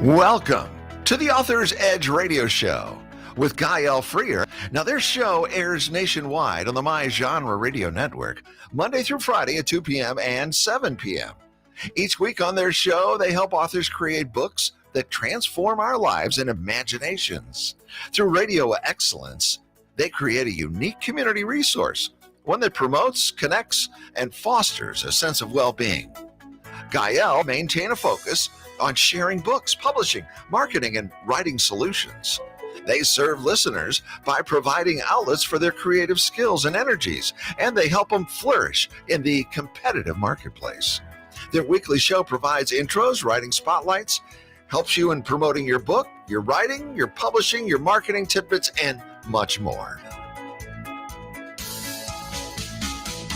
Welcome to the Author's Edge radio show with Gael Freer. Now, their show airs nationwide on the My Genre Radio Network, Monday through Friday at 2 p.m. and 7 p.m. Each week on their show, they help authors create books that transform our lives and imaginations. Through radio excellence, they create a unique community resource, one that promotes, connects, and fosters a sense of well-being. Gael maintain a focus on sharing books, publishing, marketing, and writing solutions. They serve listeners by providing outlets for their creative skills and energies, and they help them flourish in the competitive marketplace. Their weekly show provides intros, writing spotlights, helps you in promoting your book, your writing, your publishing, your marketing tidbits, and much more.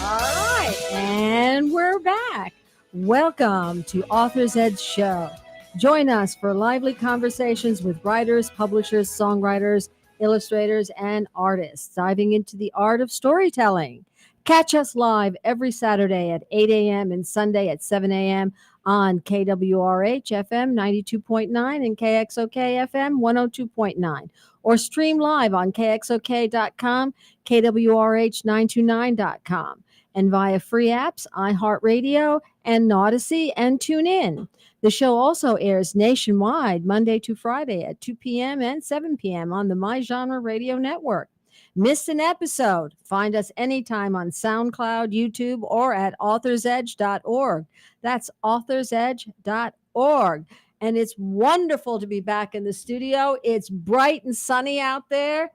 All right, and we're back. Welcome to Author's Edge Show. Join us for lively conversations with writers, publishers, songwriters, illustrators, and artists, diving into the art of storytelling. Catch us live every Saturday at 8 a.m. and Sunday at 7 a.m. on KWRH FM 92.9 and KXOK FM 102.9, or stream live on KXOK.com, KWRH929.com, and via free apps, iHeartRadio, and Odyssey, and TuneIn. The show also airs nationwide Monday to Friday at 2 p.m. and 7 p.m. on the My Genre Radio Network. Missed an episode? Find us anytime on SoundCloud, YouTube, or at authorsedge.org. That's authorsedge.org. And it's wonderful to be back in the studio. It's bright and sunny out there.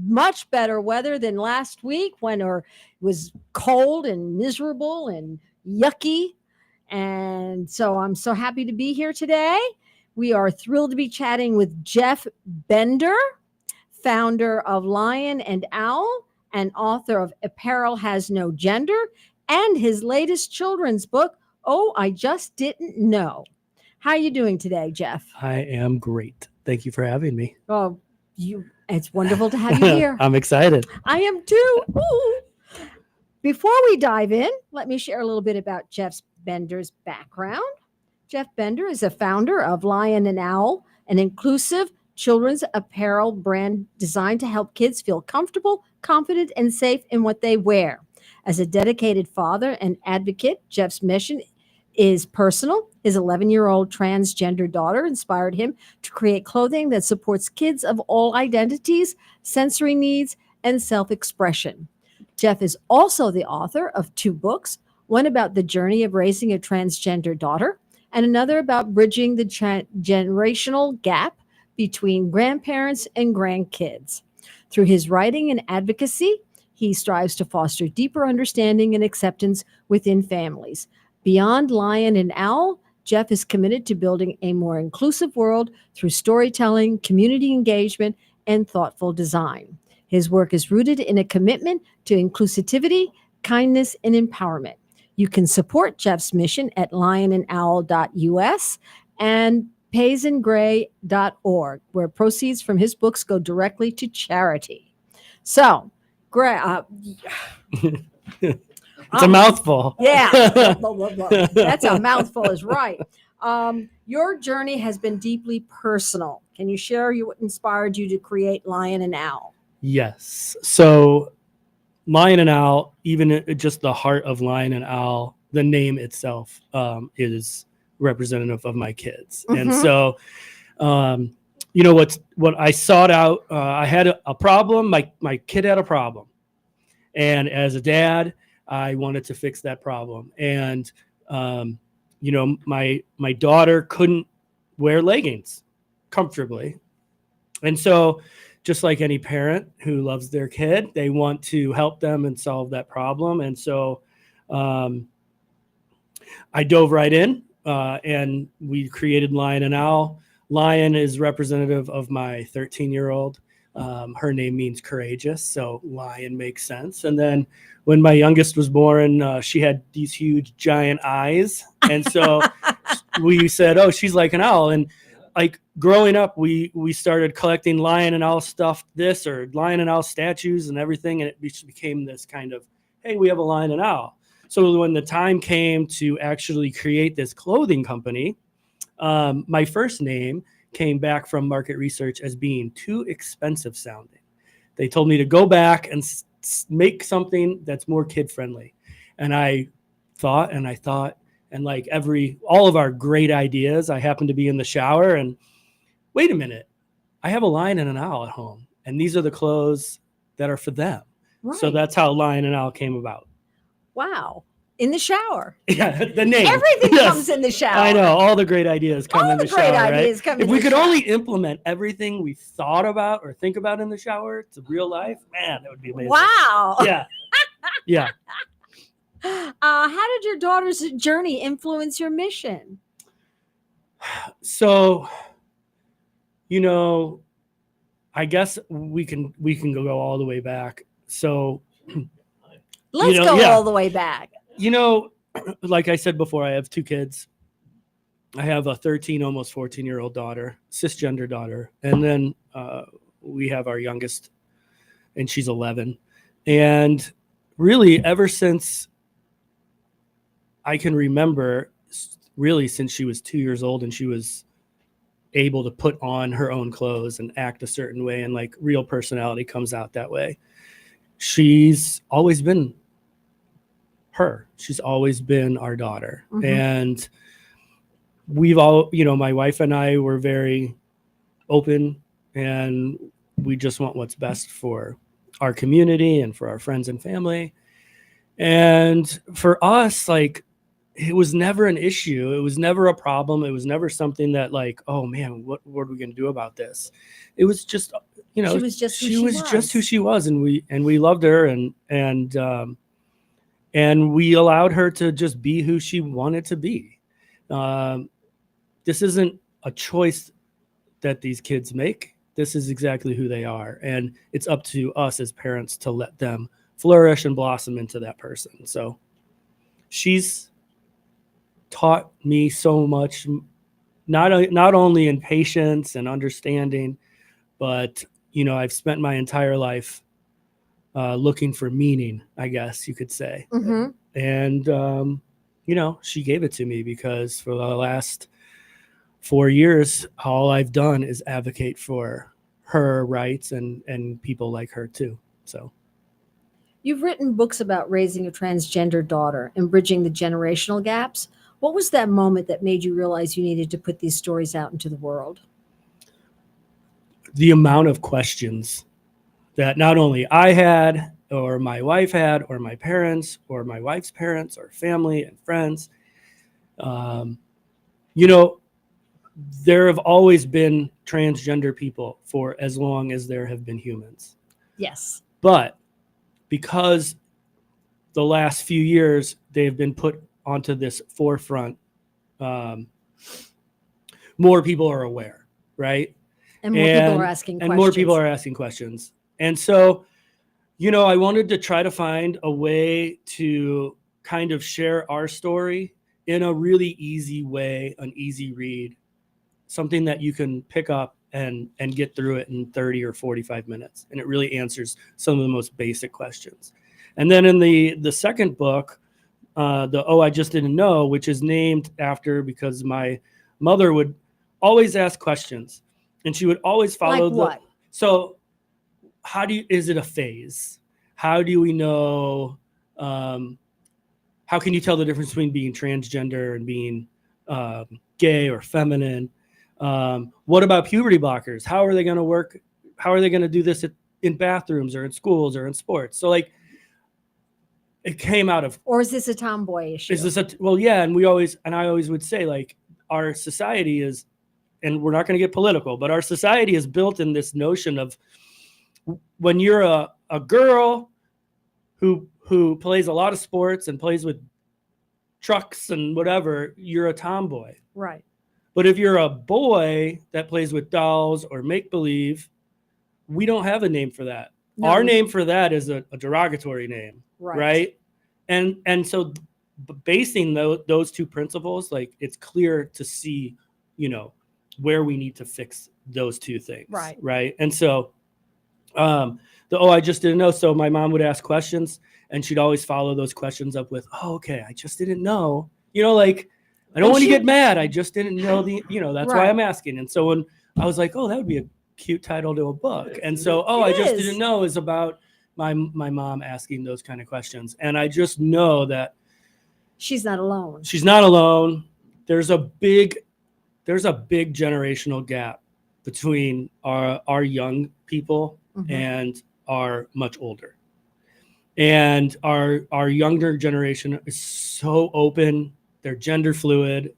Much better weather than last week when it was cold and miserable and yucky. And so I'm so happy to be here today. We are thrilled to be chatting with Jeff Bender, founder of Lion and Owl and author of Apparel Has No Gender, and his latest children's book, Oh, I Just Didn't Know. How are you doing today, Jeff? I am great. Thank you for having me. Oh, it's wonderful to have you here. I'm excited. I am too. Ooh. Before we dive in, let me share a little bit about Jeff Bender's background. Jeff Bender is a founder of Lion and Owl, an inclusive children's apparel brand designed to help kids feel comfortable, confident, and safe in what they wear. As a dedicated father and advocate, Jeff's mission is personal. His 11-year-old transgender daughter inspired him to create clothing that supports kids of all identities, sensory needs, and self-expression. Jeff is also the author of 2 books, one about the journey of raising a transgender daughter, and another about bridging the generational gap between grandparents and grandkids. Through his writing and advocacy, he strives to foster deeper understanding and acceptance within families. Beyond Lion and Owl, Jeff is committed to building a more inclusive world through storytelling, community engagement, and thoughtful design. His work is rooted in a commitment to inclusivity, kindness, and empowerment. You can support Jeff's mission at lionandowl.us and paysangrey.org, where proceeds from his books go directly to charity. So, it's a mouthful. Yeah, that's a mouthful is right. Your journey has been deeply personal. Can you share what inspired you to create Lion and Owl? Yes. So Lion and Owl, even just the heart of Lion and Owl, the name itself is representative of my kids. Mm-hmm. And so, what I sought out, I had a problem. My kid had a problem. And as a dad, I wanted to fix that problem. And, my daughter couldn't wear leggings comfortably. And so just like any parent who loves their kid, they want to help them and solve that problem. And so I dove right in and we created Lion and Owl. Lion is representative of my 13-year-old. Her name means courageous, so lion makes sense. And then when my youngest was born, she had these huge giant eyes. And so we said, oh, she's like an owl. And like growing up, we started collecting lion and owl stuff, or lion and owl statues and everything. And it became this kind of, hey, we have a lion and owl. So when the time came to actually create this clothing company, my first name came back from market research as being too expensive sounding. They told me to go back and make something that's more kid friendly. And I thought, and like all of our great ideas, I happened to be in the shower and wait a minute, I have a lion and an owl at home, and these are the clothes that are for them. Right. So that's how Lion and Owl came about. Wow. In the shower. Yeah, the name. Everything comes in the shower. I know. All the great ideas come in the shower. All the great ideas come in the shower. If we could only implement everything we thought about or think about in the shower to real life, man, that would be amazing. Wow. Yeah. Yeah. How did your daughter's journey influence your mission? So, I guess we can go all the way back. So let's go all the way back. Like I said before, I have 2 kids. I have a 13, almost 14-year-old daughter, cisgender daughter. And then we have our youngest, and she's 11. And really, ever since I can remember, really since she was 2 years old and she was able to put on her own clothes and act a certain way, and like real personality comes out that way, she's always been her. She's always been our daughter. Mm-hmm. And we've all, my wife and I were very open, and we just want what's best for our community and for our friends and family. And for us, like, it was never an issue. It was never a problem. It was never something that like, oh man, what are we going to do about this? It was just, she was just who she was. And we loved her, and we allowed her to just be who she wanted to be. This isn't a choice that these kids make. This is exactly who they are. And it's up to us as parents to let them flourish and blossom into that person. So she's taught me so much, not only in patience and understanding, but, I've spent my entire life looking for meaning, I guess you could say. Mm-hmm. And, she gave it to me, because for the last 4 years, all I've done is advocate for her rights and people like her too. So. You've written books about raising a transgender daughter and bridging the generational gaps. What was that moment that made you realize you needed to put these stories out into the world? The amount of questions that not only I had, or my wife had, or my parents, or my wife's parents, or family and friends. There have always been transgender people for as long as there have been humans. Yes. But because the last few years they've been put onto this forefront, more people are aware, right? And more people are asking questions. And more people are asking questions. And so, I wanted to try to find a way to kind of share our story in a really easy way, an easy read, something that you can pick up and get through it in 30 or 45 minutes. And it really answers some of the most basic questions. And then in the second book, I Just Didn't Know, which is named after, because my mother would always ask questions, and she would always follow what? So is it a phase? How do we know, how can you tell the difference between being transgender and being gay or feminine? What about puberty blockers? How are they going to work? How are they going to do this in bathrooms or in schools or in sports? So like, it came out of, or is this a tomboy issue? Yeah. And I always would say, like, our society is, and we're not going to get political, but our society is built in this notion of, when you're a girl who plays a lot of sports and plays with trucks and whatever, you're a tomboy. Right. But if you're a boy that plays with dolls or make-believe, we don't have a name for that. No. Our name for that is a derogatory name. Right. And so basing those two principles, like, it's clear to see, where we need to fix those two things. Right. And so I just didn't know. So my mom would ask questions, and she'd always follow those questions up with, oh, okay, I just didn't know, like, I don't want to get mad. I just didn't know that's why I'm asking. And so I was like, oh, that would be a cute title to a book. And so, It I just is. didn't know is about my mom asking those kind of questions. And I just know that She's not alone. she's not alone. There's a big generational gap between our young people Mhm. and our much older. And our younger generation is so open. They're gender fluid.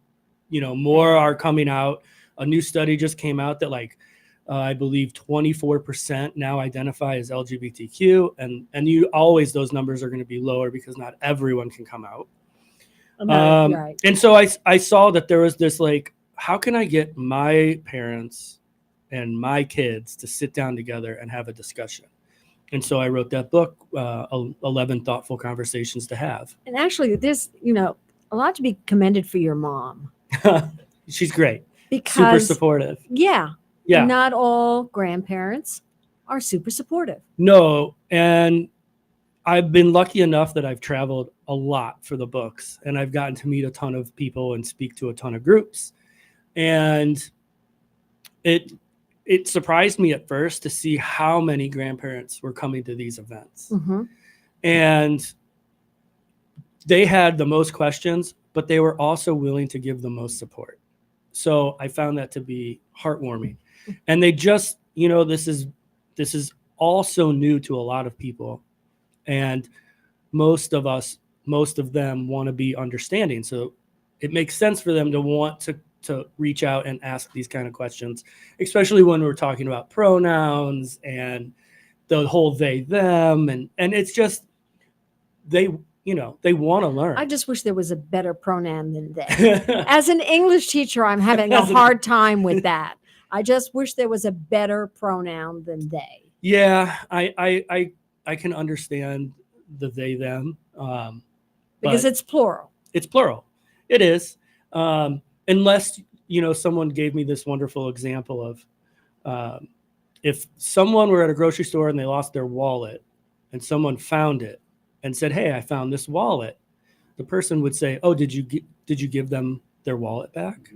More are coming out. A new study just came out that I believe 24% now identify as LGBTQ, and those numbers are going to be lower because not everyone can come out. Right. And so I saw that there was this how can I get my parents and my kids to sit down together and have a discussion? And so I wrote that book, 11 Thoughtful Conversations to Have. And actually, there's a lot to be commended for your mom She's great. because Super supportive. Yeah, Yeah. not all grandparents are super supportive. No, and I've been lucky enough that I've traveled a lot for the books, and I've gotten to meet a ton of people and speak to a ton of groups. And it surprised me at first to see how many grandparents were coming to these events. Mhm. And they had the most questions, but they were also willing to give the most support. So I found that to be heartwarming. And they just, this is also new to a lot of people. And most of them want to be understanding. So it makes sense for them to want to reach out and ask these kind of questions, especially when we're talking about pronouns and the whole they, them. And it's just, they want to learn. I just wish there was a better pronoun than they. As an English teacher, I'm having a hard time with that. I just wish there was a better pronoun than they. Yeah, I can understand the they, them. Because but it's plural. It's plural. It is. Unless, someone gave me this wonderful example of if someone were at a grocery store and they lost their wallet and someone found it and said, hey, I found this wallet, the person would say, oh, did you give them their wallet back?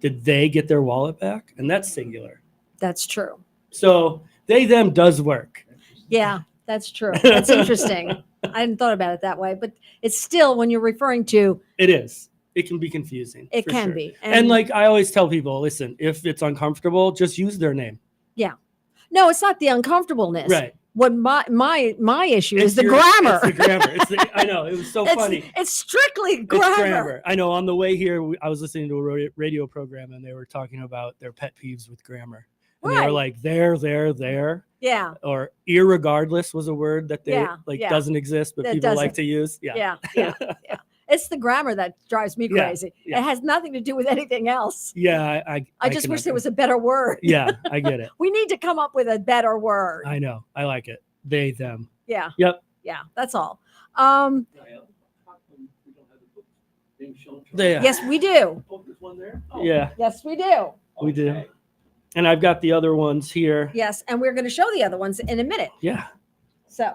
Did they get their wallet back? And that's singular. That's true. So they, them does work. Yeah, that's true. That's interesting. I hadn't thought about it that way, but it's still, when you're referring to, It is. It can be confusing. it for can sure. be. And I always tell people, listen, if it's uncomfortable, just use their name. No, it's not the uncomfortableness. Right. What my issue is the It's grammar. the grammar. I know. It was so funny. It's strictly It's grammar. I know. On the way here, I was listening to a radio program, and they were talking about their pet peeves with grammar. And they were like, there, Yeah. or irregardless was a word that they doesn't exist, but That people like doesn't. to use. Yeah. It's the grammar that drives me Yeah, crazy. yeah. It has nothing to do with anything else. Yeah. I just wish there was a better word. Yeah, I get it. We need to come up with a better word. I know. I like it. They, them. Yeah. Yep. Yeah. That's all. Yes, we do. Yeah, Yes, we do. we do. And I've got the other ones here. Yes, and we're going to show the other ones in a minute. Yeah. So,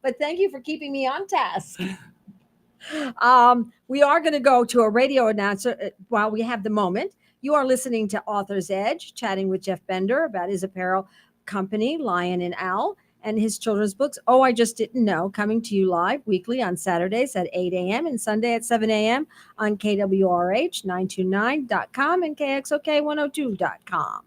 but thank you for keeping me on task. We are going to go to a radio announcer while we have the moment. You are listening to Author's Edge, chatting with Jeff Bender about his apparel company, Lion and Owl, and his children's books. Oh, I Just Didn't Know, coming to you live weekly on Saturdays at 8 a.m. and Sunday at 7 a.m. on KWRH929.com and KXOK102.com.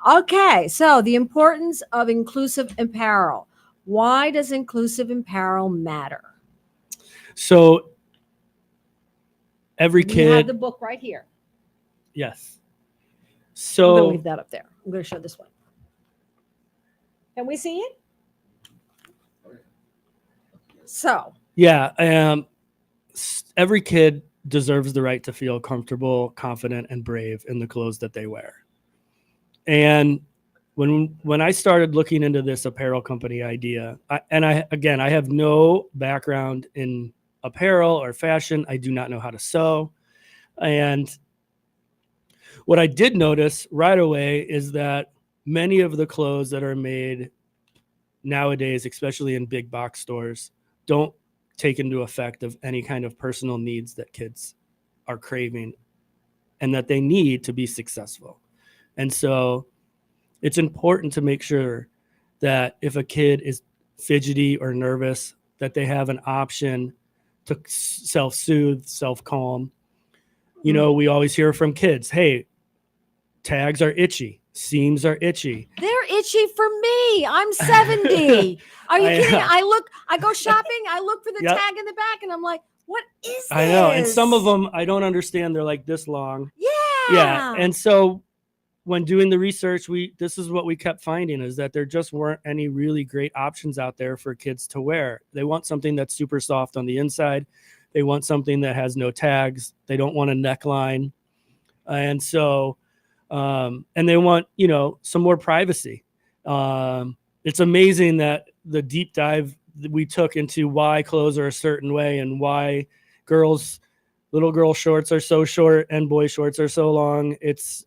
Okay, so the importance of inclusive apparel. Why does inclusive apparel matter? So every You have kid, the book right here. yes. I'm going to So leave that up there. I'm going to show this one. Can we see it? So, yeah, every kid deserves the right to feel comfortable, confident, and brave in the clothes that they wear. And when I started looking into this apparel company idea, I have no background in apparel or fashion. I do not know how to sew. And what I did notice right away is that many of the clothes that are made nowadays, especially in big box stores, don't take into effect of any kind of personal needs that kids are craving and that they need to be successful. And so it's important to make sure that if a kid is fidgety or nervous, that they have an option to self-soothe, self-calm. You know, we always hear from kids, hey, tags are itchy, seams are itchy. They're itchy for me. I'm 70. Are you kidding? I go shopping, I look for the Yep. tag in the back, and I'm like, what is this? I know. And some of them, I don't understand. They're like this long. Yeah. Yeah. And so when doing the research, this is what we kept finding, is that there just weren't any really great options out there for kids to wear. They want something that's super soft on the inside. They want something that has no tags. They don't want a neckline. And so, and they want, you know, some more privacy. It's amazing that the deep dive that we took into why clothes are a certain way and why little girl shorts are so short and boy shorts are so long. It's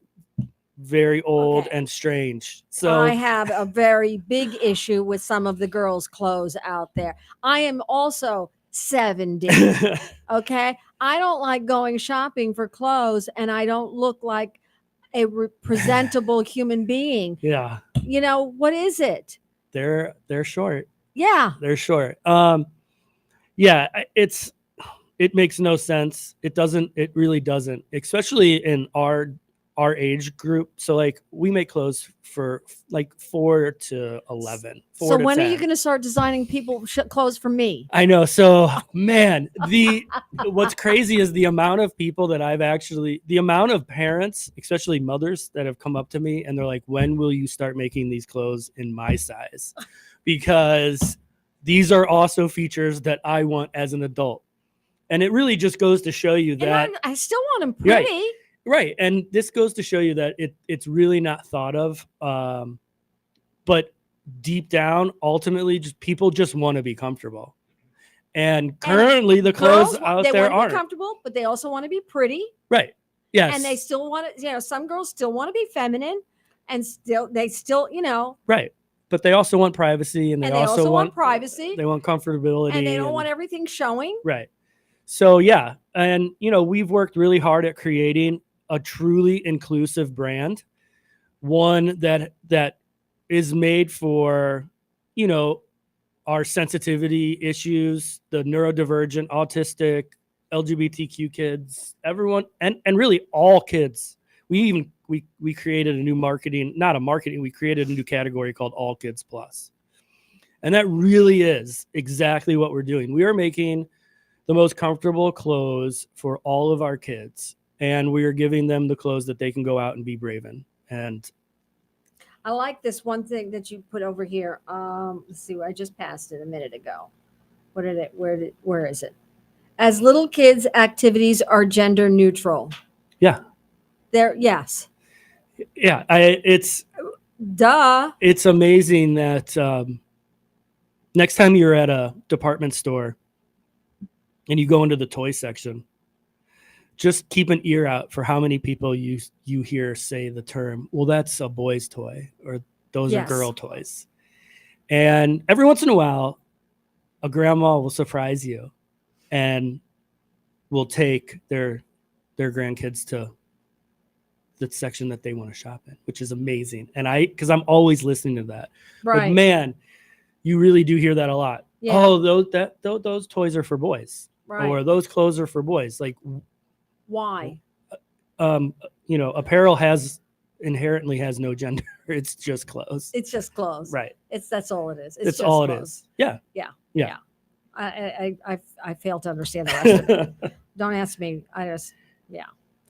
very old and strange. So I have a very big issue with some of the girls' clothes out there. I am also 70. Okay. I don't like going shopping for clothes, and I don't look like a presentable human being. yeah, You know, what is it? they're short. Yeah. They're short. Yeah, it makes no sense. It really doesn't, especially in our age group. So like we make clothes for like 4 to 11. So to when 10. are you going to start designing people clothes for me? I know. So man, what's crazy is the amount of people that the amount of parents, especially mothers, that have come up to me and they're like, when will you start making these clothes in my size? Because these are also features that I want as an adult. And it really just goes to show you that I still want them pretty. Right. And this goes to show you that it's really not thought of. But deep down, ultimately, people just want to be comfortable. And currently the clothes out there want to aren't be comfortable, but they also want to be pretty. Right. Yes. And they still want to, you know, some girls still want to be feminine, and they still, you know. Right. But they also want privacy, and they also want privacy. They want comfortability. And they don't want everything showing. Right. So yeah. And you know, we've worked really hard at creating a truly inclusive brand, one that is made for, you know, our sensitivity issues, the neurodivergent, autistic, LGBTQ kids, everyone, and really all kids. We created a new we created a new category called All Kids Plus. And that really is exactly what we're doing. We are making the most comfortable clothes for all of our kids, and we are giving them the clothes that they can go out and be brave in. And I like this one thing that you put over here. Let's see, I just passed it a minute ago. Where is it? As little kids, activities are gender neutral. yeah. Yes. Yeah. It's amazing that next time you're at a department store and you go into the toy section, just keep an ear out for how many people you hear say the term, well, that's a boy's toy, or those are girl toys. And every once in a while, a grandma will surprise you and will take their grandkids to the section that they want to shop in, which is amazing. And because I'm always listening to that. Right. But man, you really do hear that a lot. Yeah. Oh, those toys are for boys. Right. Or those clothes are for boys. Like, why? You know, apparel inherently has no gender. It's just clothes. It's just clothes. Right. That's all it is. It's just all clothes. it is. Yeah. Yeah. I fail to understand the rest of it. Don't ask me.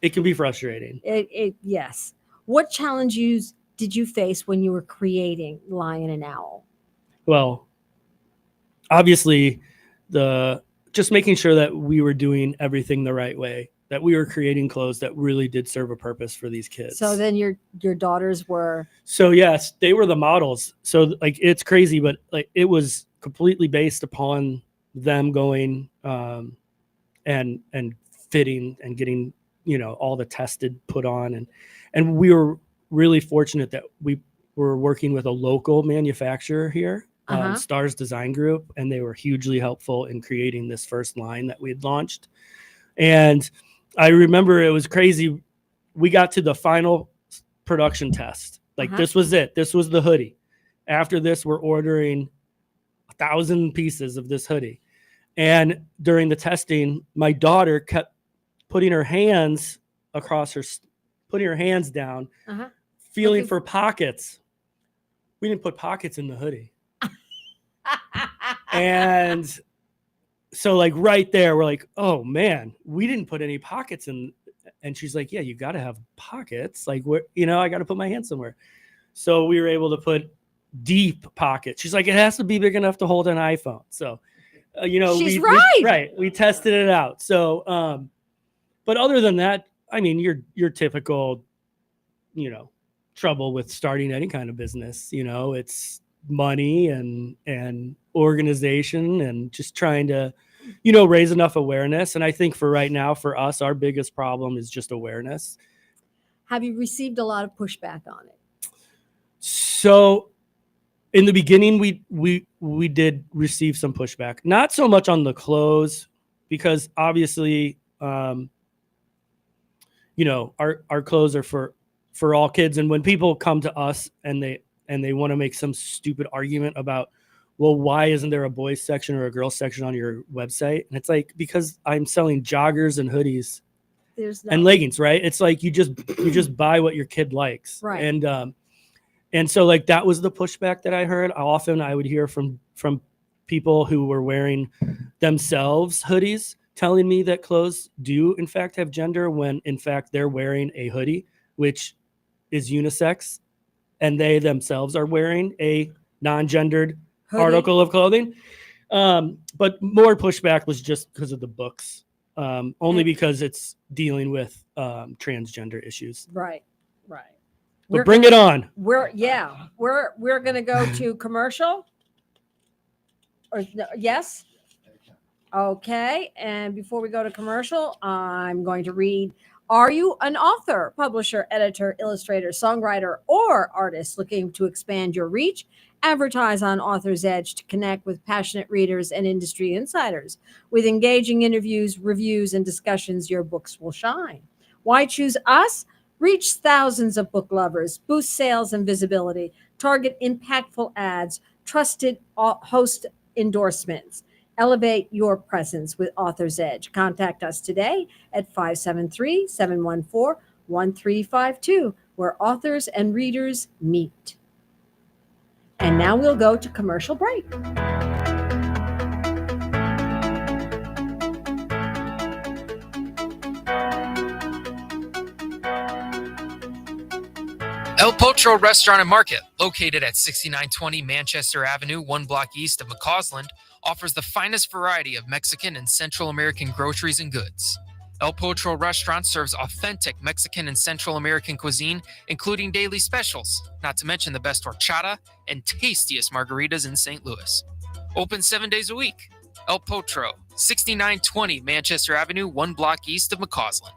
It can be frustrating. Yes. What challenges did you face when you were creating Lion and Owl? Well, obviously, just making sure that we were doing everything the right way, that we were creating clothes that really did serve a purpose for these kids. So then your daughters were. So yes, they were the models. So like, it's crazy, but like, it was completely based upon them going and fitting and getting, you know, all the tested put on, and we were really fortunate that we were working with a local manufacturer here, Stars Design Group, and they were hugely helpful in creating this first line that we had launched. And I remember it was crazy. we got to the final production test. Like this was it. This was the hoodie. After this, we're ordering 1,000 pieces of this hoodie. And during the testing, my daughter kept putting her hands putting her hands down, feeling for pockets. We didn't put pockets in the hoodie. And so like right there, we're like, oh man, we didn't put any pockets in. And she's like, yeah, you got to have pockets. Like, I got to put my hand somewhere. So we were able to put deep pockets. She's like, it has to be big enough to hold an iPhone. So, she's right. We tested it out. So, but other than that, I mean, your typical, trouble with starting any kind of business, it's money and organization and just trying to, raise enough awareness. And I think for right now, for us, our biggest problem is just awareness. Have you received a lot of pushback on it? So in the beginning, we did receive some pushback, not so much on the clothes, because obviously, our clothes are for all kids. And when people come to us and they want to make some stupid argument about, well, why isn't there a boys section or a girls section on your website? And it's like, because I'm selling joggers and hoodies and leggings, right? It's like, you just buy what your kid likes. Right. And so like, that was the pushback that I heard. Often I would hear from people who were wearing themselves hoodies telling me that clothes do in fact have gender, when in fact they're wearing a hoodie, which is unisex, and they themselves are wearing a non-gendered hoodie. Article of clothing. But more pushback was just because of the books, only because it's dealing with transgender issues. Right. But bring it on. We're going to go to commercial. Or yes? Okay. And before we go to commercial, I'm going to read, are you an author, publisher, editor, illustrator, songwriter, or artist looking to expand your reach? Advertise on Author's Edge to connect with passionate readers and industry insiders. With engaging interviews, reviews, and discussions, your books will shine. Why choose us? Reach thousands of book lovers, boost sales and visibility, target impactful ads, trusted host endorsements. Elevate your presence with Author's Edge. Contact us today at 573-714-1352, where authors and readers meet. And now we'll go to commercial break. El Potro Restaurant and Market, located at 6920 Manchester Avenue, 1 block east of McCausland, offers the finest variety of Mexican and Central American groceries and goods. El Potro Restaurant serves authentic Mexican and Central American cuisine, including daily specials, not to mention the best horchata and tastiest margaritas in St. Louis. Open 7 days a week. El Potro, 6920 Manchester Avenue, 1 block east of McCausland.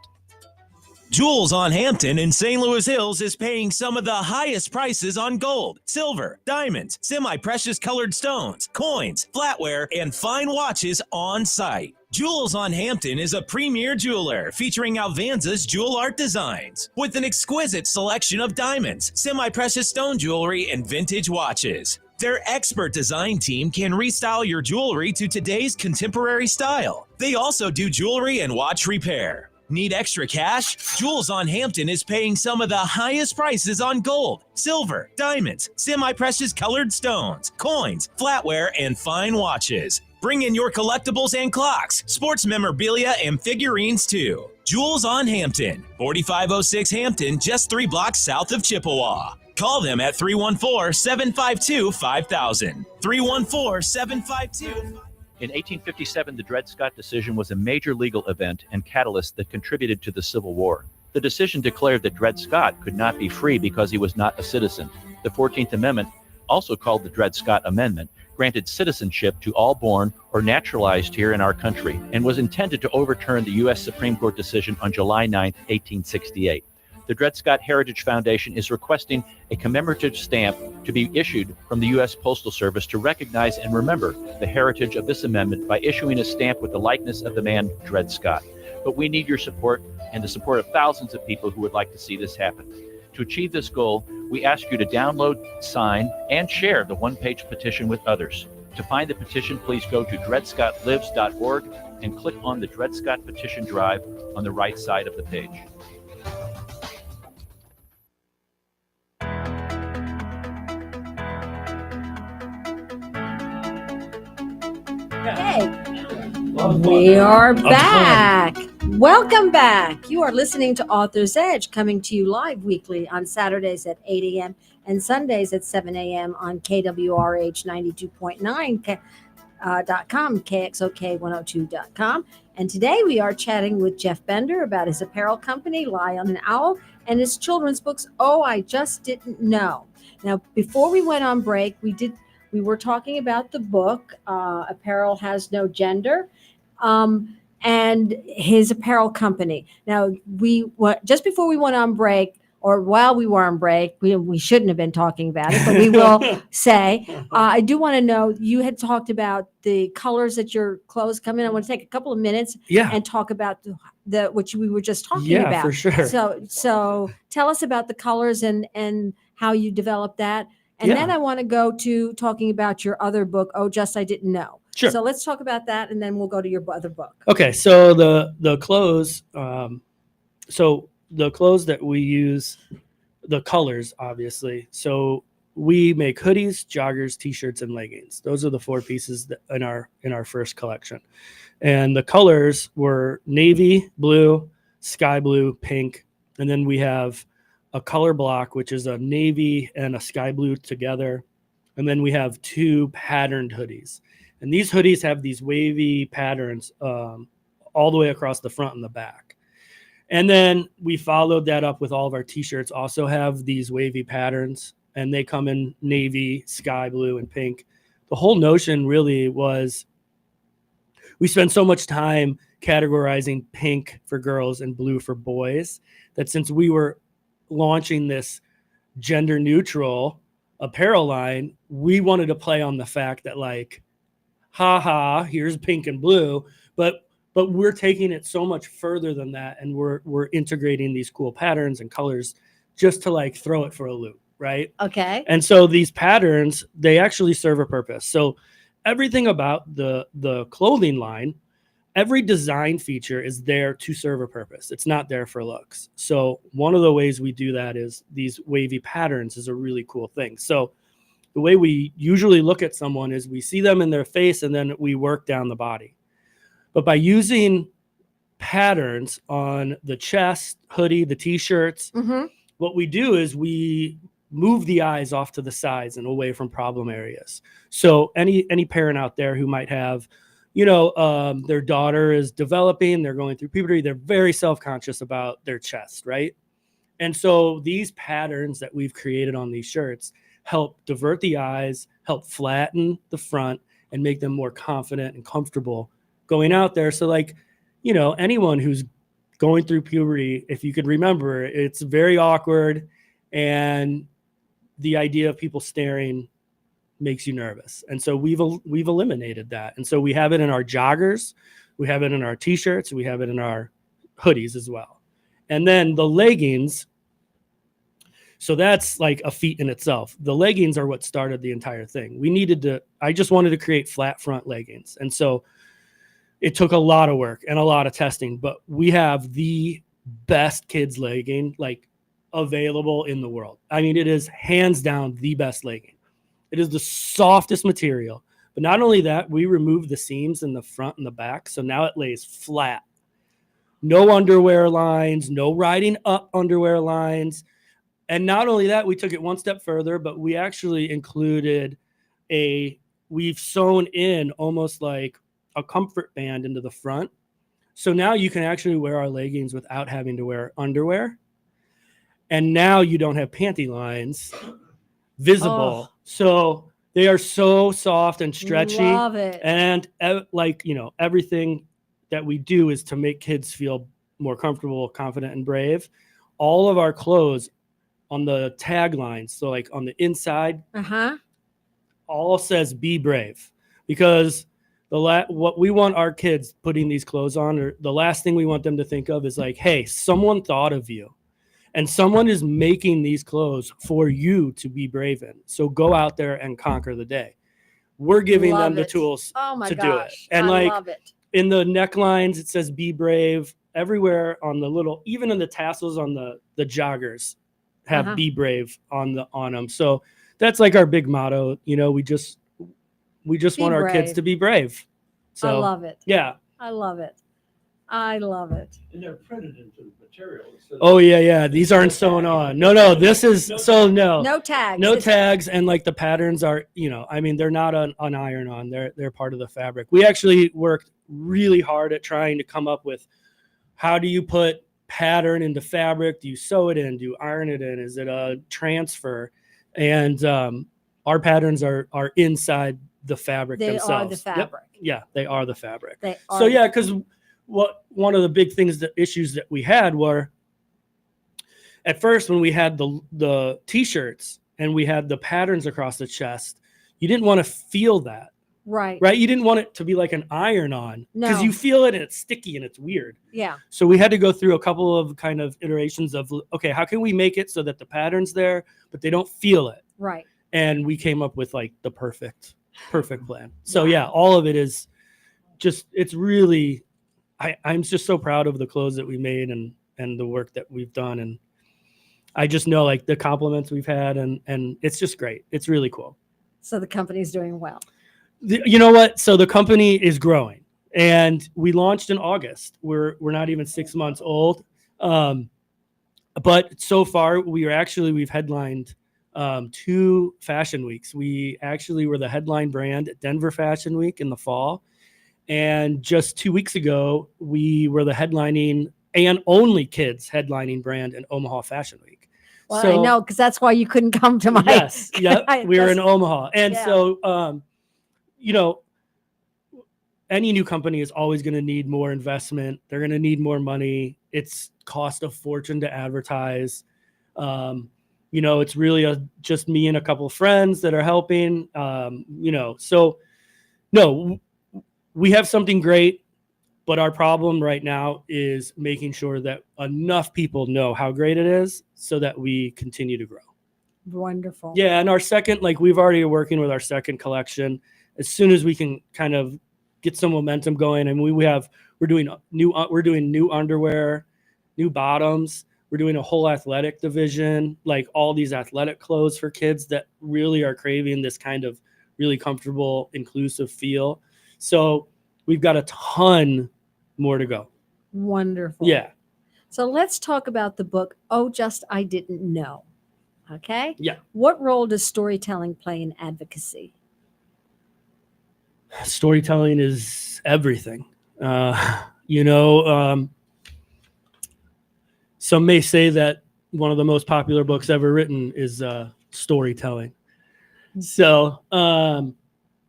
Jewels on Hampton in St. Louis Hills is paying some of the highest prices on gold, silver, diamonds, semi-precious colored stones, coins, flatware, and fine watches on site. Jewels on Hampton is a premier jeweler featuring Alvanza's jewel art designs with an exquisite selection of diamonds, semi-precious stone jewelry, and vintage watches. Their expert design team can restyle your jewelry to today's contemporary style. They also do jewelry and watch repair. Need extra cash? Jewels on Hampton is paying some of the highest prices on gold, silver, diamonds, semi-precious colored stones, coins, flatware, and fine watches. Bring in your collectibles and clocks, sports memorabilia, and figurines too. Jewels on Hampton, 4506 Hampton, just 3 blocks south of Chippewa. Call them at 314-752-5000. 314-752-5000. In 1857, the Dred Scott decision was a major legal event and catalyst that contributed to the Civil War. The decision declared that Dred Scott could not be free because he was not a citizen. The 14th Amendment, also called the Dred Scott Amendment, granted citizenship to all born or naturalized here in our country and was intended to overturn the U.S. Supreme Court decision on July 9, 1868. The Dred Scott Heritage Foundation is requesting a commemorative stamp to be issued from the U.S. Postal Service to recognize and remember the heritage of this amendment by issuing a stamp with the likeness of the man Dred Scott. But we need your support and the support of thousands of people who would like to see this happen. To achieve this goal, we ask you to download, sign, and share the one-page petition with others. To find the petition, please go to dredscottlives.org and click on the Dred Scott Petition Drive on the right side of the page. Hey, we are back. Welcome back. You are listening to Author's Edge, coming to you live weekly on Saturdays at 8 a.m. and Sundays at 7 a.m. on KWRH 92.9 .com, KXOK102.com. And today we are chatting with Jeff Bender about his apparel company, Lion and Owl, and his children's books, Oh, I Just Didn't Know. Now, before we went on break, we were talking about the book, Apparel Has No Gender, and his apparel company. Now, just before we went on break, or while we were on break, we shouldn't have been talking about it, but we will say, I do want to know, you had talked about the colors that your clothes come in. I want to take a couple of minutes and talk about what we were just talking about. Yeah, for sure. So tell us about the colors and how you developed that. And then I want to go to talking about your other book, Oh, Just I Didn't Know. Sure. So let's talk about that, and then we'll go to your other book. Okay, so the clothes, the clothes that we use, the colors, obviously. So we make hoodies, joggers, t-shirts, and leggings. Those are the four pieces in our first collection. And the colors were navy, blue, sky blue, pink, and then we have a color block, which is a navy and a sky blue together. And then we have two patterned hoodies. And these hoodies have these wavy patterns all the way across the front and the back. And then we followed that up with all of our t-shirts also have these wavy patterns, and they come in navy, sky blue, and pink. The whole notion really was we spend so much time categorizing pink for girls and blue for boys that since we were launching this gender neutral apparel line, we wanted to play on the fact that like, here's pink and blue, but we're taking it so much further than that, and we're integrating these cool patterns and colors just to like throw it for a loop, right? Okay. And so these patterns, they actually serve a purpose. So everything about the clothing line, every design feature is there to serve a purpose. It's not there for looks. So one of the ways we do that is these wavy patterns is a really cool thing. So the way we usually look at someone is we see them in their face and then we work down the body. But by using patterns on the chest, hoodie, the t-shirts, what we do is we move the eyes off to the sides and away from problem areas. So any parent out there who might have, their daughter is developing, they're going through puberty, they're very self-conscious about their chest, right? And so these patterns that we've created on these shirts help divert the eyes, help flatten the front, and make them more confident and comfortable going out there. So like, anyone who's going through puberty, if you could remember, it's very awkward, and the idea of people staring makes you nervous. And so we've eliminated that. And so we have it in our joggers, we have it in our t-shirts, we have it in our hoodies as well. And then the leggings, so that's like a feat in itself. The leggings are what started the entire thing. I just wanted to create flat front leggings. And so it took a lot of work and a lot of testing, but we have the best kids legging like available in the world. I mean, it is hands down the best legging. It is the softest material, but not only that, we removed the seams in the front and the back. So now it lays flat, no underwear lines, no riding up underwear lines. And not only that, we took it one step further, but we actually included we've sewn in almost like a comfort band into the front. So now you can actually wear our leggings without having to wear underwear. And now you don't have panty lines visible. Oh. So they are so soft and stretchy. Love it. And everything that we do is to make kids feel more comfortable, confident, and brave. All of our clothes on the taglines, so like on the inside, all says be brave, because what we want our kids putting these clothes on, or the last thing we want them to think of is like, hey, someone thought of you and someone is making these clothes for you to be brave in. So go out there and conquer the day. We're giving Love them the it. tools Oh my to do it. gosh. And I like love it. in the necklines, it says be brave. Everywhere on the little, even in the tassels on the joggers have Uh-huh. be brave on them. So that's like our big motto. You know, we just Be want our kids brave. to be brave. So I love it. yeah. I love it. I love it. And they're printed into the material. So Oh yeah. These aren't sewn on. No. This is so no. No tags. No It's- tags, and like the patterns are, you know, I mean, they're not on iron on. They're part of the fabric. We actually worked really hard at trying to come up with how do you put pattern into fabric? Do you sew it in? Do you iron it in? Is it a transfer? And our patterns are inside the fabric They themselves. are the Yep. fabric. Yeah, they are the fabric. They are. So yeah, because one of the big things, the issues that we had were at first when we had the t-shirts and we had the patterns across the chest, you didn't want to feel that, Right. right? You didn't want it to be like an iron on because No. you feel it and it's sticky and it's weird. Yeah. So we had to go through a couple of kind of iterations of, okay, how can we make it so that the pattern's there, but they don't feel it? Right. And we came up with like the perfect plan. So yeah, all of it is just, it's really, I'm just so proud of the clothes that we made and the work that we've done. And I just know like the compliments we've had and it's just great. It's really cool. So the company's doing well. You know what? So the company is growing and we launched in August. We're not even 6 months old. But so far we've headlined 2 fashion weeks. We actually were the headline brand at Denver Fashion Week in the fall. And just 2 weeks ago, we were the headlining and only kids headlining brand in Omaha Fashion Week. Well, So- I know because that's why you couldn't come to my. Yes, yep. We were in Just- Omaha. And yeah. so, you know, any new company is always going to need more investment. They're going to need more money. It's cost a fortune to advertise. You know, it's really just me and a couple of friends that are helping. You know, so no, we have something great, but our problem right now is making sure that enough people know how great it is so that we continue to grow. Wonderful. Yeah, and our second, like we've already working with our second collection. As soon as we can kind of get some momentum going, and we're doing new underwear, new bottoms. We're doing a whole athletic division, like all these athletic clothes for kids that really are craving this kind of really comfortable, inclusive feel. So we've got a ton more to go. Wonderful. Yeah. So let's talk about the book, Oh, Just I Didn't Know. Okay. Yeah. What role does storytelling play in advocacy? Storytelling is everything. You know, some may say that one of the most popular books ever written is storytelling. So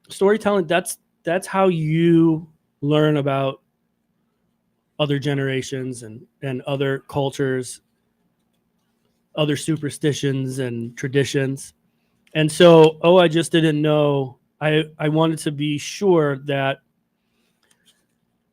storytelling, that's how you learn about other generations and other cultures, other superstitions and traditions. And so, Oh, I Just Didn't Know, I wanted to be sure that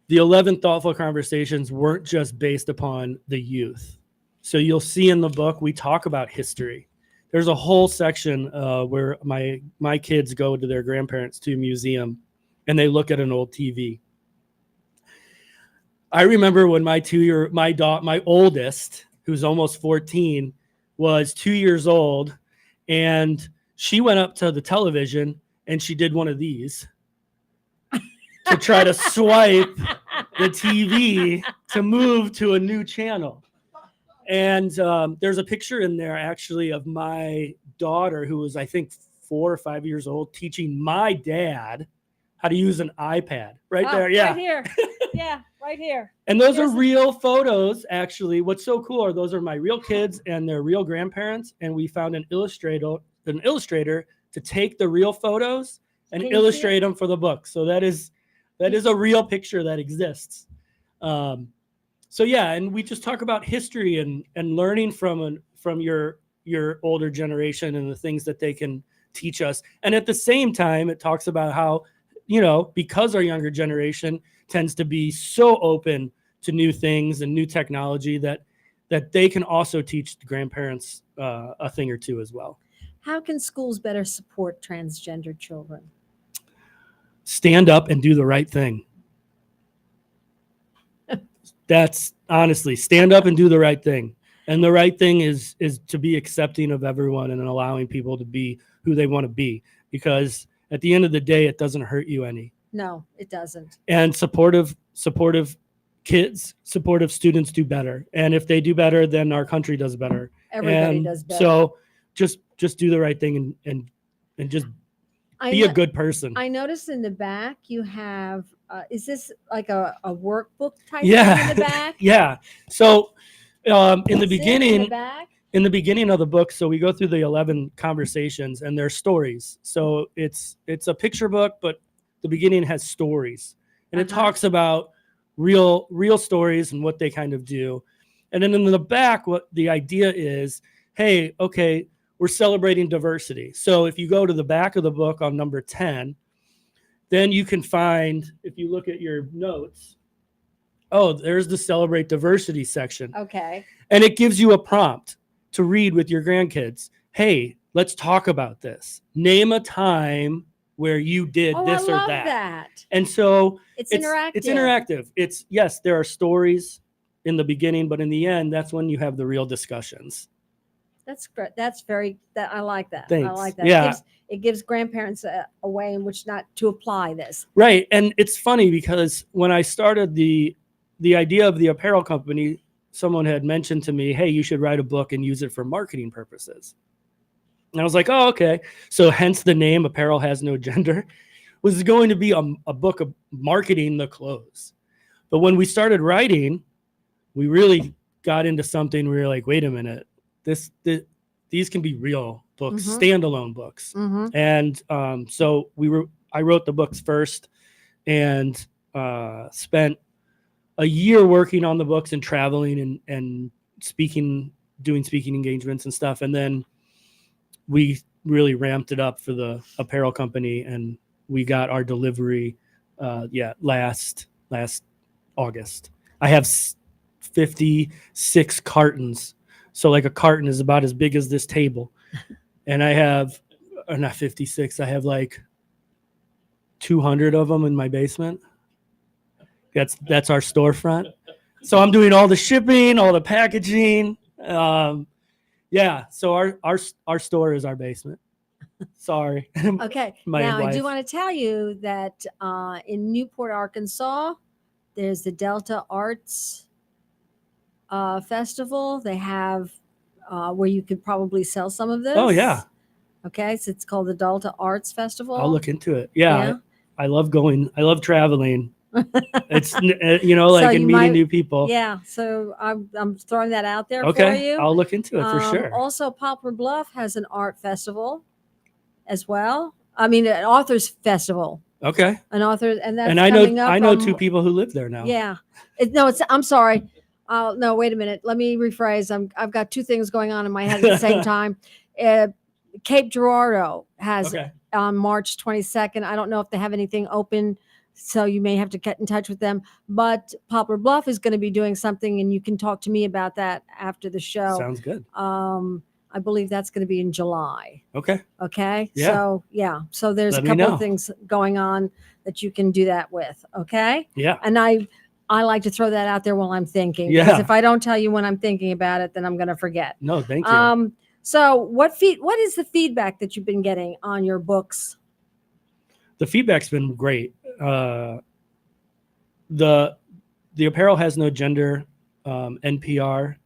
the 11 thoughtful conversations weren't just based upon the youth. So you'll see in the book, we talk about history. There's a whole section where my kids go to their grandparents to a museum and they look at an old TV. I remember when my oldest, who's almost 14, was 2 years old, and she went up to the television and she did one of these to try to swipe the TV to move to a new channel. And there's a picture in there actually of my daughter, who was, I think, 4 or 5 years old, teaching my dad how to use an iPad right Oh, there. Yeah. Right here. Yeah, right here. And those There's are a- real photos, actually. What's so cool are those are my real kids and their real grandparents. And we found an illustrator to take the real photos and Can you see illustrate them for the book. So that is a real picture that exists. So yeah, and we just talk about history and learning from your older generation and the things that they can teach us. And at the same time, it talks about how, because our younger generation tends to be so open to new things and new technology that they can also teach the grandparents a thing or two as well. How can schools better support transgender children? Stand up and do the right thing. That's honestly, stand up and do the right thing. And the right thing is to be accepting of everyone and allowing people to be who they want to be, because at the end of the day, it doesn't hurt you any. No, it doesn't. And supportive kids, supportive students do better. And if they do better, then our country does better. Everybody And does better. So just do the right thing and just be a good person. I noticed in the back you have, is this like a workbook type Yeah. thing in the back? Yeah. So in the Is it beginning, in the back? in the beginning of the book, so we go through the 11 conversations and they're stories. So it's a picture book, but the beginning has stories, and it Uh-huh. talks about real stories and what they kind of do. And then in the back, what the idea is, hey, okay, we're celebrating diversity. So if you go to the back of the book on number 10, then you can find, if you look at your notes, oh, there's the celebrate diversity section. Okay. And it gives you a prompt to read with your grandkids. Hey, let's talk about this. Name a time where you did Oh, this I or love that. that. And so It's interactive. It's interactive. It's, yes, there are stories in the beginning, but in the end, that's when you have the real discussions. That's great. That's I like that. I Thanks. like that. Yeah. It gives grandparents a way in which not to apply this. Right. And it's funny because when I started the idea of the apparel company, someone had mentioned to me, hey, you should write a book and use it for marketing purposes. And I was like, oh, okay. So hence the name Apparel Has No Gender was going to be a book of marketing the clothes. But when we started writing, we really got into something where we were like, wait a minute, these can be real books, Mhm. standalone books. Mm-hmm. And so I wrote the books first and spent a year working on the books and traveling and speaking, doing speaking engagements and stuff. And then we really ramped it up for the apparel company, and we got our delivery last August. I have 56 cartons. So like a carton is about as big as this table. And I have, or not 56, I have like 200 of them in my basement. That's our storefront. So I'm doing all the shipping, all the packaging. So our store is our basement. Sorry. Okay. My Now, I wife. do want to tell you that in Newport, Arkansas, there's the Delta Arts Festival. They have where you could probably sell some of this. Oh, yeah. Okay. So it's called the Delta Arts Festival. I'll look into it. Yeah. Yeah. I love going. I love traveling. It's, So and you meeting might- new people. Yeah. So I'm throwing that out there for Okay. you. I'll look into it for sure. Also, Poplar Bluff has an art festival as well. I mean, an authors festival. Okay. An author, and that's And I coming know up. I know two people who live there now. Yeah. I'm sorry. No, wait a minute. Let me rephrase. I've got two things going on in my head at the same time. Cape Girardeau has Okay. on March 22nd. I don't know if they have anything open, so you may have to get in touch with them. But Poplar Bluff is going to be doing something, and you can talk to me about that after the show. Sounds good. I believe that's going to be in July. Okay. Okay. Yeah. So yeah. So there's Let a me couple know. of things going on that you can do that with. Okay. Yeah. And I like to throw that out there while I'm thinking. Because Yeah. if I don't tell you when I'm thinking about it, then I'm going to forget. No, thank you. So what is the feedback that you've been getting on your books? The feedback's been great. The Apparel Has No Gender, NPR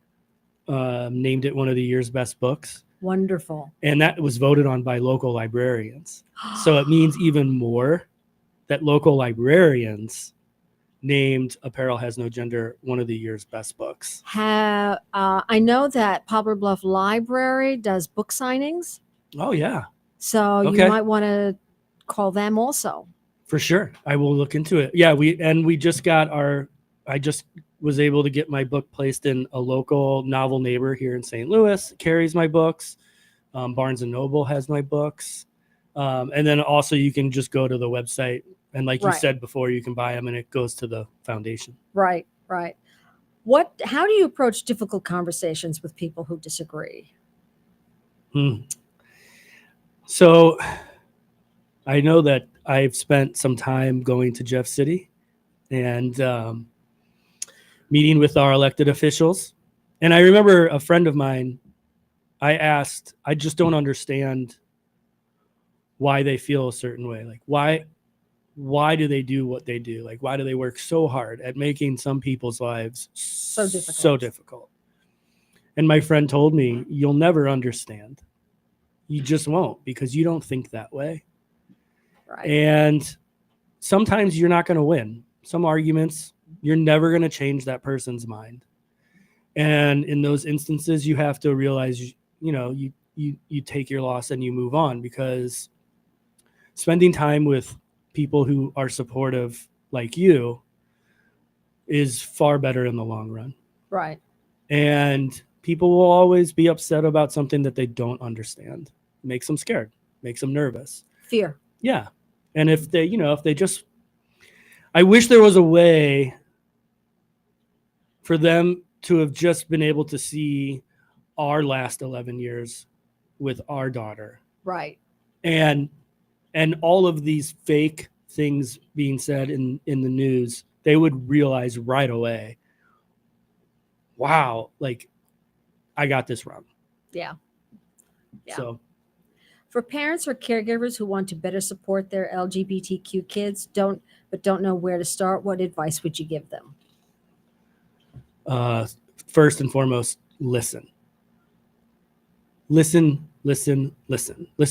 named it one of the year's best books, Wonderful. and that was voted on by local librarians. So it means even more that local librarians named Apparel Has No Gender one of the year's best books. I know that Poplar Bluff Library does book signings, Oh yeah, so you Okay. might want to call them also. for sure. I will look into it. Yeah, we just got I just was able to get my book placed in a local novel neighbor here in St. Louis. Carries my books. Barnes and Noble has my books. And then also you can just go to the website, And like you Right. said before, you can buy them and it goes to the foundation. Right. How do you approach difficult conversations with people who disagree? So I know that I've spent some time going to Jeff City and meeting with our elected officials. And I remember a friend of mine, I asked, I just don't understand why they feel a certain way. Like, why do they do what they do? Like, why do they work so hard at making some people's lives so difficult? And my friend told me, you'll never understand. You just won't, because you don't think that way. Right. And sometimes you're not going to win. Some arguments, you're never going to change that person's mind. And in those instances, you have to realize, you take your loss and you move on, because spending time with people who are supportive like you is far better in the long run. Right. And people will always be upset about something that they don't understand. Makes them scared, makes them nervous. Fear. Yeah. And if they just, I wish there was a way for them to have just been able to see our last 11 years with our daughter. Right. And all of these fake things being said in the news, they would realize right away, wow, like I got this wrong. Yeah. So For parents or caregivers who want to better support their LGBTQ kids, don't know where to start, what advice would you give them? First and foremost, listen to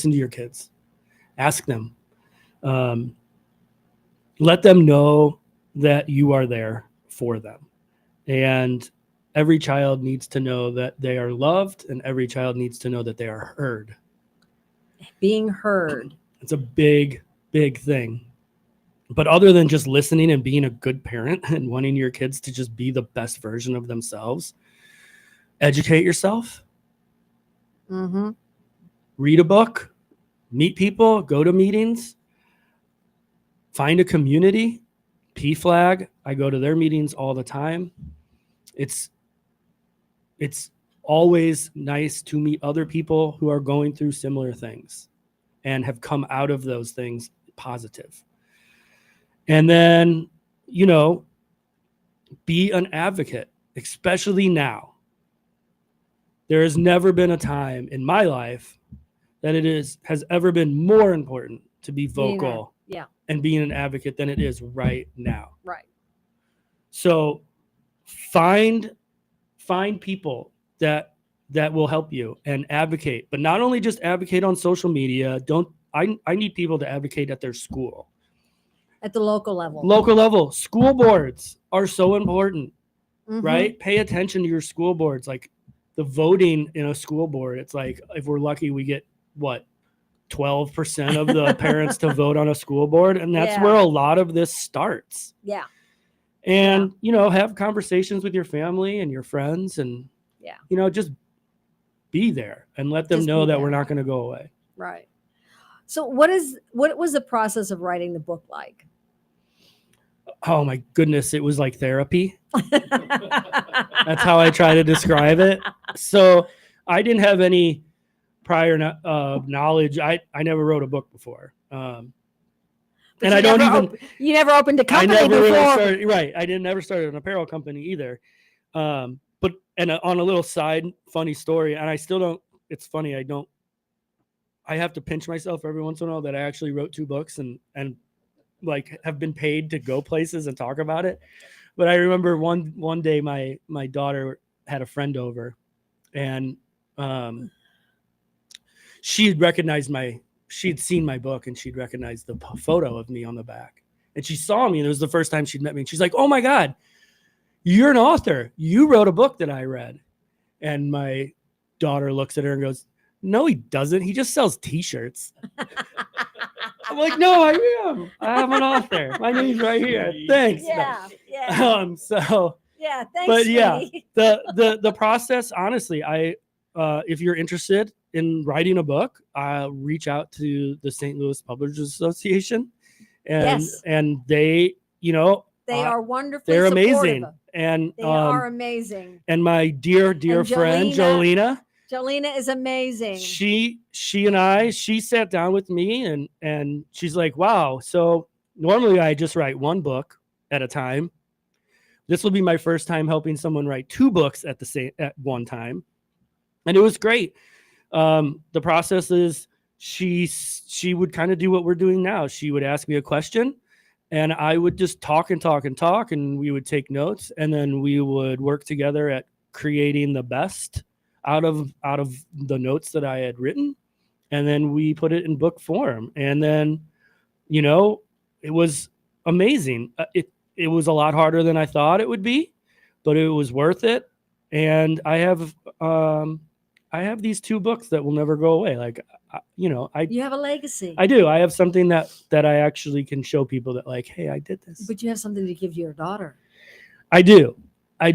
your kids. Ask them. Let them know that you are there for them. And every child needs to know that they are loved, and every child needs to know that they are heard. Being heard. It's a big, big thing. But other than just listening and being a good parent and wanting your kids to just be the best version of themselves, educate yourself. Mm-hmm. Read a book, meet people, go to meetings, find a community. PFLAG, I go to their meetings all the time. It's always nice to meet other people who are going through similar things and have come out of those things positive. And then, be an advocate, especially now. There has never been a time in my life that has ever been more important to be vocal and being an advocate than it is right now. Right. So find people that will help you and advocate, but not only just advocate on social media. I need people to advocate at their school. At the local level. School boards are so important, Mm-hmm. right? Pay attention to your school boards. Like the voting in a school board, it's like, if we're lucky, we get 12% of the parents to vote on a school board. And that's where a lot of this starts. Yeah. And, have conversations with your family and your friends and, just be there and let them know that we're not going to go away. Right. So what was the process of writing the book like? Oh my goodness. It was like therapy. That's how I try to describe it. So I didn't have any prior knowledge. I never wrote a book before. And I don't even. You never opened a company before. Really right. I never started an apparel company either. But on a little side funny story, and I still don't. It's funny. I have to pinch myself every once in a while that I actually wrote 2 books and like have been paid to go places and talk about it. But I remember one day my daughter had a friend over, and she'd seen my book, and she'd recognized the photo of me on the back, and she saw me, and it was the first time she'd met me. And she's like, "Oh my God, you're an author. You wrote a book that I read." And my daughter looks at her and goes, "No, he doesn't. He just sells t-shirts." I'm like, "No, I am. I'm an author. My name's right here. Thanks." Yeah. So yeah, thanks. but yeah, sweetie. the process, honestly, if you're interested in writing a book, reach out to the St. Louis Publishers Association, and Yes. and they, They are wonderfully they're supportive. amazing. And They are amazing. and my dear And friend Jolena. Jolena, Jolena is amazing. she sat down with me and she's like, wow, so normally I just write one book at a time. This will be my first time helping someone write 2 books at one time, and it was great. The process is she would kind of do what we're doing now. She would ask me a question, and I would just talk and talk and talk, and we would take notes, and then we would work together at creating the best out of the notes that I had written, and then we put it in book form. And then, it was amazing. It was a lot harder than I thought it would be, but it was worth it. And I have these 2 books that will never go away. Like, You have a legacy. I do. I have something that I actually can show people that, like, hey, I did this. But you have something to give to your daughter. I do. And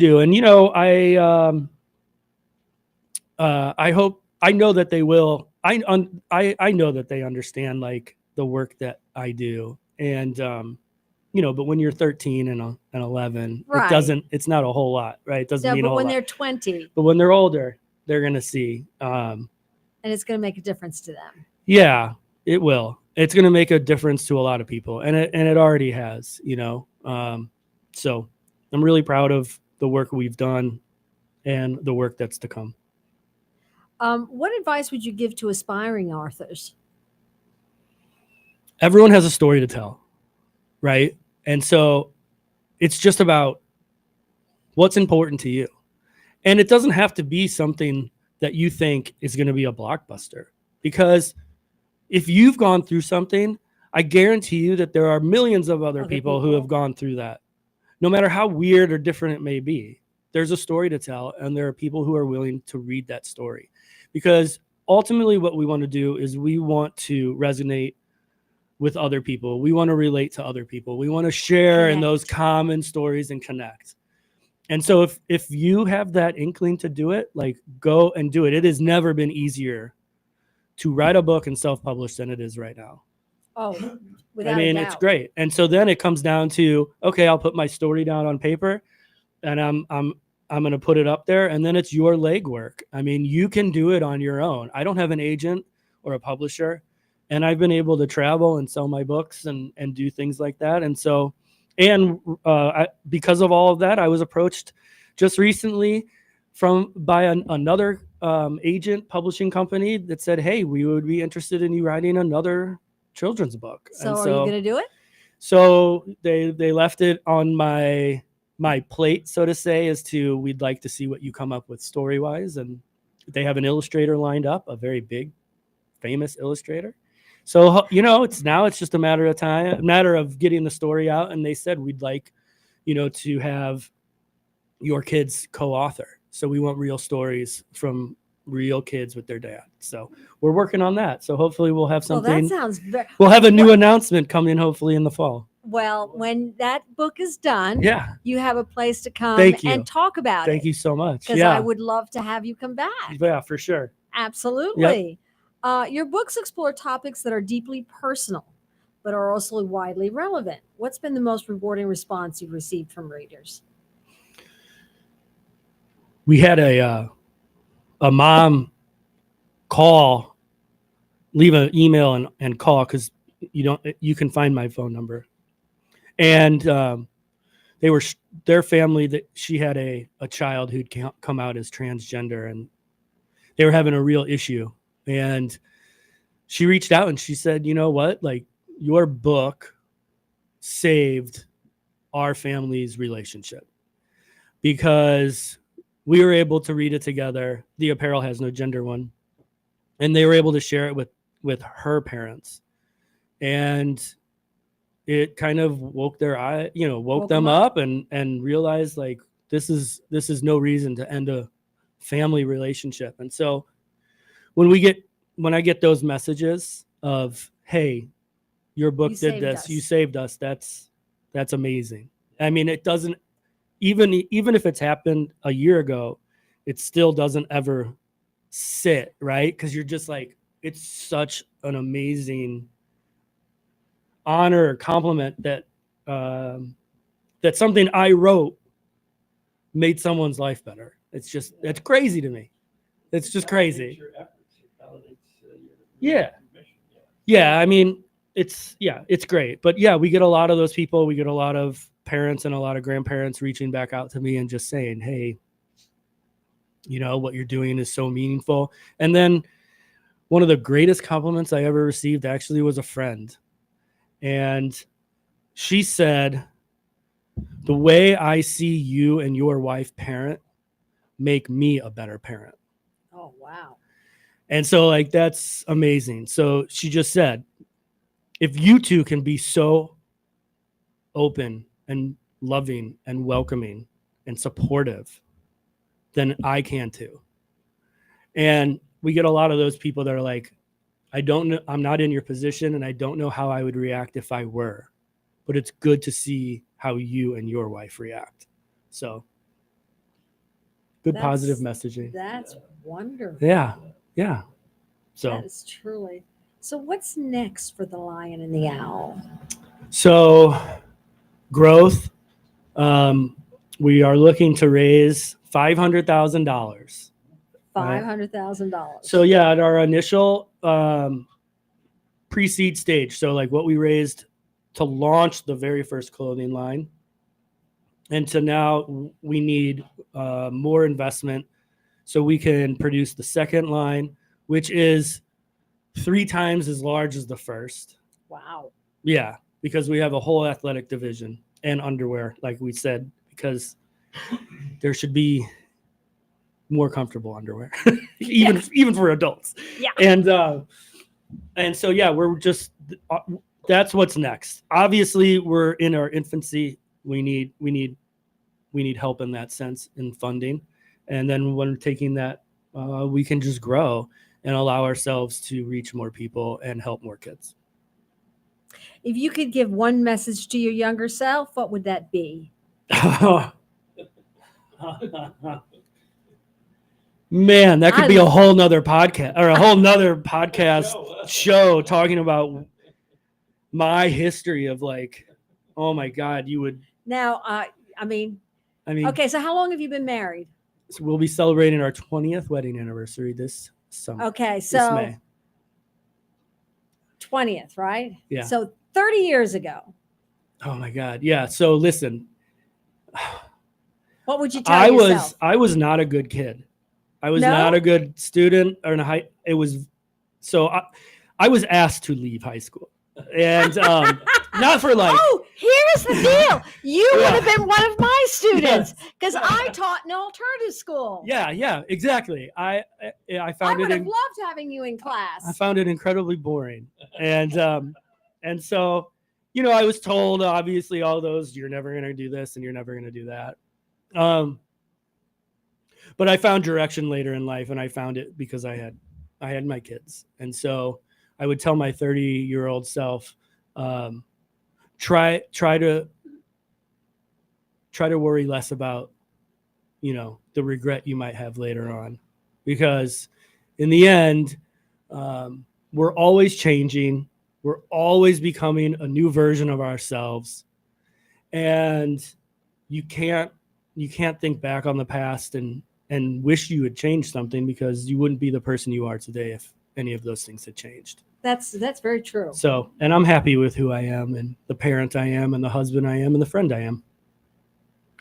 I hope, I know that they will. I know that they understand, like, the work that I do. And but when you're 13 and 11, Right. it's not a whole lot, right? It doesn't No, mean a but whole when lot. they're 20, But when they're older, they're going to see. and it's going to make a difference to them. Yeah, it will. It's going to make a difference to a lot of people, and it already has. So I'm really proud of the work we've done and the work that's to come. What advice would you give to aspiring authors? Everyone has a story to tell, right? And so it's just about what's important to you. And it doesn't have to be something that you think is going to be a blockbuster, because if you've gone through something, I guarantee you that there are millions of other people who have gone through that. No matter how weird or different it may be, there's a story to tell, and there are people who are willing to read that story. Because ultimately what we want to do is we want to resonate with other people. We want to relate to other people. We want to share in those common stories and connect. And so if you have that inkling to do it, like, go and do it. It has never been easier to write a book and self-publish than it is right now. Oh, without a doubt. It's great. And so then it comes down to, okay, I'll put my story down on paper, and I'm going to put it up there, and then it's your legwork. You can do it on your own. I don't have an agent or a publisher, and I've been able to travel and sell my books and do things like that. And so, because of all of that, I was approached just recently by another agent publishing company that said, hey, we would be interested in you writing another children's book. So are you going to do it? So they left it on my plate, so to say, as to, we'd like to see what you come up with story wise. And they have an illustrator lined up, a very big, famous illustrator. So, it's just a matter of getting the story out. And they said, we'd like, to have your kids co-author. So we want real stories from real kids with their dad. So we're working on that. So hopefully we'll have something. Well, that sounds we'll have a new announcement coming hopefully in the fall. Well, when that book is done, yeah, you have a place to come and talk about it. Thank you so much. Because I would love to have you come back. Yeah, for sure. Absolutely. Yep. Your books explore topics that are deeply personal, but are also widely relevant. What's been the most rewarding response you've received from readers? We had a mom leave an email and call, because you can find my phone number. And their family, that she had a child who'd come out as transgender, and they were having a real issue. And she reached out and she said, you know what, like, your book saved our family's relationship, because we were able to read it together. The Apparel Has No Gender one. And they were able to share it with her parents. And it kind of woke them up and realized, like, this is no reason to end a family relationship. And so when I get those messages of, hey, your book did this, you saved us, that's amazing. It doesn't, even if it's happened a year ago, it still doesn't ever sit right, because you're just like, it's such an amazing honor or compliment that that something I wrote made someone's life better. It's crazy to me. It's just crazy. Your efforts. It validates your Yeah. mission. Yeah. Yeah, I mean, it's great. But yeah, we get a lot of those people. We get a lot of parents and a lot of grandparents reaching back out to me and just saying, hey, you know, what you're doing is so meaningful. And then one of the greatest compliments I ever received actually was a friend. And she said, the way I see you and your wife parent make me a better parent. Oh, wow. And so, like, that's amazing. So she just said, if you two can be so open and loving and welcoming and supportive, then I can too. And we get a lot of those people that are like, I don't know, I'm not in your position and I don't know how I would react if I were, but it's good to see how you and your wife react. So good positive messaging. That's wonderful. Yeah. Yeah. So That is truly. So what's next for the Lion and the Owl? So growth. We are looking to raise $500,000. $500,000. So yeah, at our initial pre-seed stage, so like what we raised to launch the very first clothing line, and to now we need more investment so we can produce the second line, which is 3 times as large as the first. Wow. Yeah, because we have a whole athletic division and underwear, like we said, because there should be more comfortable underwear, even for adults. Yeah. And so yeah, we're just that's what's next. Obviously, we're in our infancy. We need help in that sense in funding, and then when taking that, we can just grow and allow ourselves to reach more people and help more kids. If you could give one message to your younger self, what would that be? Man, that could be a whole nother podcast or a whole nother podcast show talking about my history of like, oh my God, you would. Now, I mean, okay. So how long have you been married? So we'll be celebrating our 20th wedding anniversary this summer. Okay, this so May. 20th, right? Yeah. So 30 years ago. Oh my God. Yeah. So listen, what would you tell yourself? I was not a good kid. I was No? not a good student or it was, so I was asked to leave high school and not for like, oh, here's the deal. You would Yeah. have been one of my students Yes. because I taught in an alternative school. yeah, exactly. I I found would it have loved having you in class. I found it incredibly boring. And so, you know, I was told obviously all those, you're never going to do this and you're never going to do that. But I found direction later in life, and I found it because I had my kids. And so I would tell my 30-year-old self, try to worry less about, you know, the regret you might have later on, because in the end, we're always changing. We're always becoming a new version of ourselves. And you can't think back on the past and wish you had changed something, because you wouldn't be the person you are today if any of those things had changed. That's very true. So, and I'm happy with who I am and the parent I am and the husband I am and the friend I am.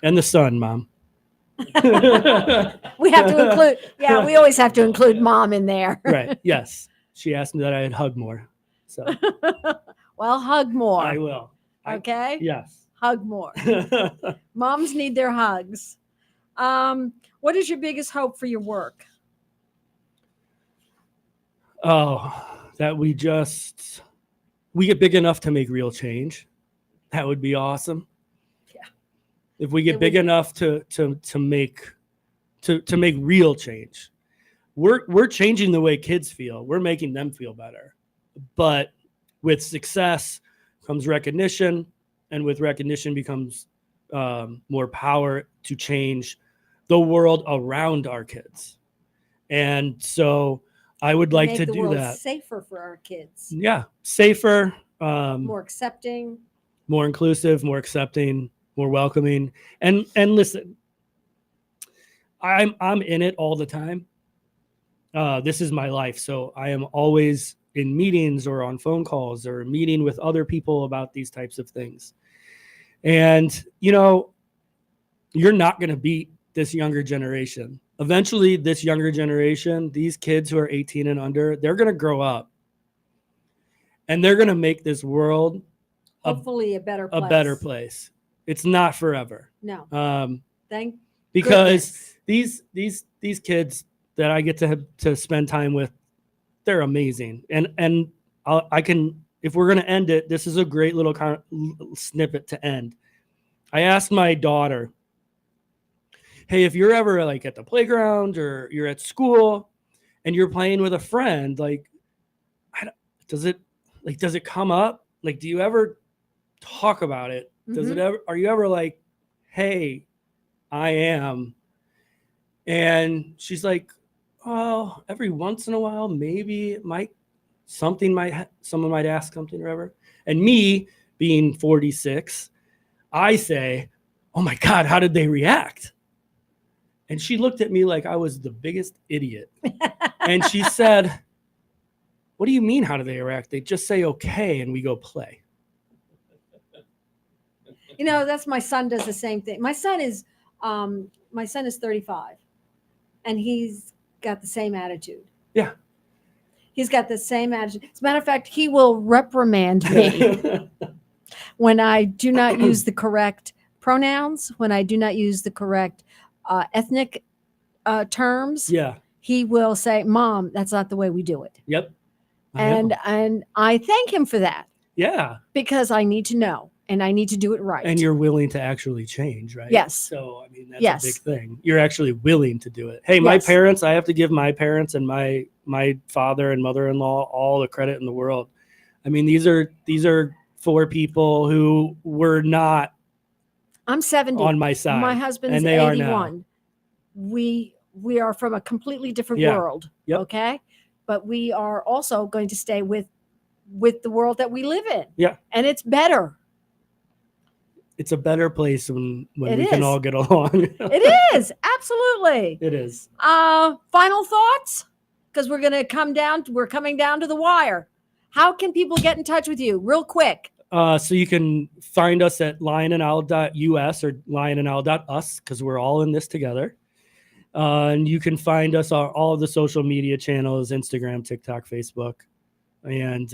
And the son, Mom. We have to include, we always have to include Mom in there. Right. Yes. She asked me that I'd hug more. So Well, hug more. I will. Okay? Yes. Hug more. Moms need their hugs. What is your biggest hope for your work? Oh, that we get big enough to make real change. That would be awesome. Yeah. If we get It big would be. enough to make real change. We're changing the way kids feel. We're making them feel better. But with success comes recognition, and with recognition becomes more power to change the world around our kids. And so I would like Make to the do world that. safer for our kids. Yeah, safer, More accepting. more inclusive, more accepting, more welcoming. And listen, I'm in it all the time. This is my life. So I am always in meetings or on phone calls or meeting with other people about these types of things. And, you know, you're not going to beat this younger generation. Eventually, this younger generation, these kids who are 18 and under, they're going to grow up and they're going to make this world Hopefully a better place. a better place. It's not forever. No. Thank Because goodness. these kids that I get to spend time with, they're amazing. And I can, if we're going to end it, this is a great little snippet to end. I asked my daughter, hey, if you're ever like at the playground or you're at school and you're playing with a friend, like, does it come up? Like, do you ever talk about it? Does it ever, are you ever like, hey, I am? And she's like, oh, every once in a while, maybe it might, someone might ask something or whatever. And me being 46, I say, oh my God, how did they react? And she looked at me like I was the biggest idiot. And she said, what do you mean, how do they react? They just say, okay, and we go play. You know, that's my son does the same thing. My son is 35 and he's got the same attitude. Yeah. He's got the same attitude. As a matter of fact, he will reprimand me when I do not use the correct pronouns, when I do not use the correct ethnic terms. Yeah. He will say, Mom, that's not the way we do it. Yep. And I thank him for that. Yeah. Because I need to know and I need to do it right. And you're willing to actually change, right? Yes. So, I mean, that's Yes. a big thing. You're actually willing to do it. Hey, my Yes. parents, I have to give my parents and my father and mother-in-law all the credit in the world. I mean, these are 4 people who were not I'm 70 on my side. My husband is and they are 81. now. We are from a completely different Yeah. world. Yep. Okay. But we are also going to stay with the world that we live in. Yeah. And it's better. It's a better place when It we can is. all get along. It is. Absolutely. It is. Final thoughts? Because we're coming down to the wire. How can people get in touch with you real quick? So you can find us at lionandowl.us or lionandowl.us because we're all in this together. And you can find us on all of the social media channels, Instagram, TikTok, Facebook. And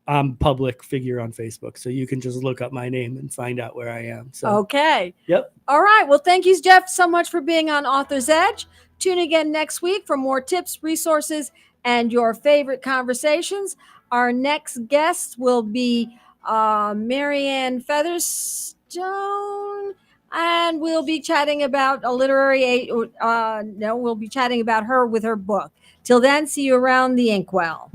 I'm a public figure on Facebook. So you can just look up my name and find out where I am. So Okay. Yep. All right. Well, thank you, Jeff, so much for being on Author's Edge. Tune again next week for more tips, resources, and your favorite conversations. Our next guest will be Marianne Featherstone, and we'll be chatting about we'll be chatting about her with her book. Till then, see you around the inkwell.